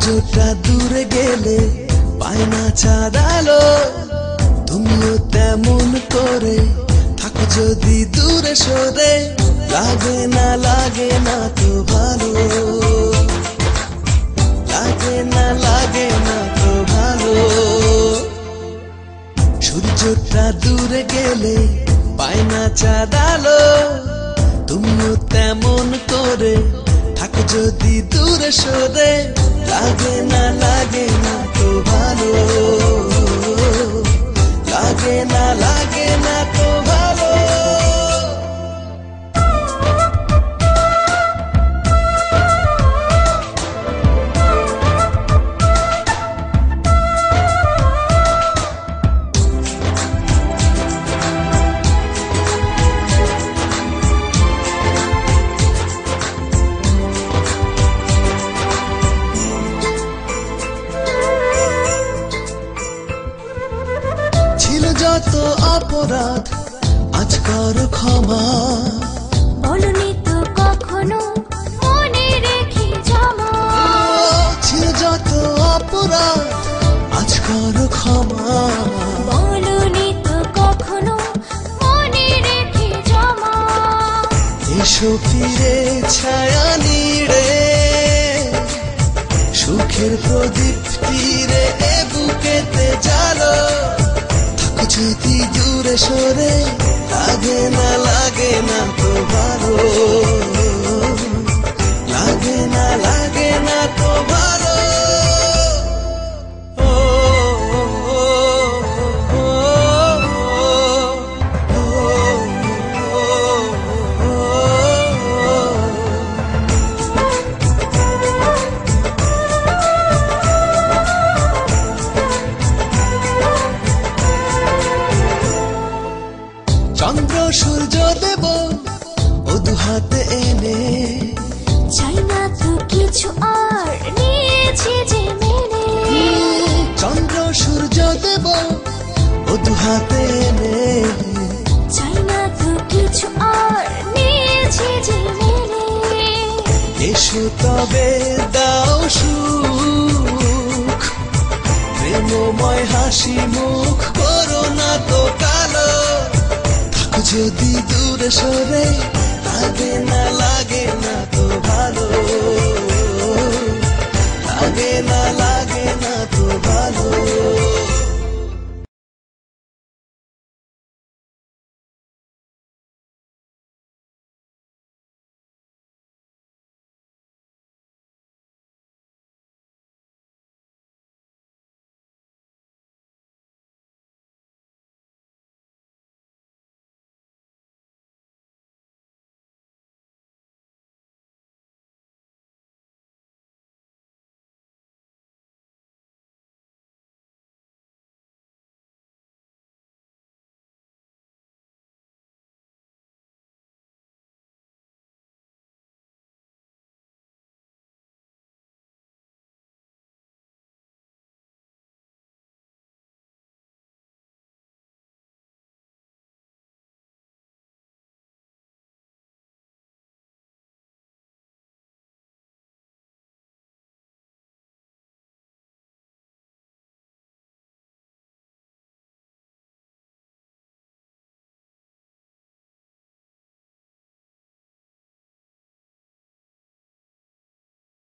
সূর্যটা দূরে গেলে পায় না চাঁদ আলো, তুমিও তেমন করে থাকো যদি দূরে সরে। লাগে না তো ভালো, লাগে না তো ভালো। সূর্যটা দূরে গেলে পায় না চাঁদ আলো, তুমিও তেমন করে থাকো যদি দূরে সরে। লাগে না তো ভালো, লাগে না তো ভালো। যত অপরাধ আজ করো ক্ষমা, বলনি তো কখনো মনে রেখে জমা। ছিল যত অপরাধ আজ করো ক্ষমা, বলনি তো কখনো মনে রেখে জমা। এসো ফিরে ছায়া নিড়ে, সুখের প্রদীপ তীরে এ বুকেতে জ্বালো। যদি দূরে সরে লাগে না তো ভালো, লাগে না তো ভালো। চন্দ্র সূর্য দেব ও দুহাতে এনে, চাই না তো কিছু আর নিয়েছি যে মেনে। চন্দ্র সূর্য দেব ও দুহাতে এনে, চাই না তো কিছু আর নিয়েছি যে মেনে। এসো তবে দাও সুখ, প্রেমময় হাসি মুখ করো না তো কালো। যদি দূরে সরে লাগে না তো ভালো, লাগে না।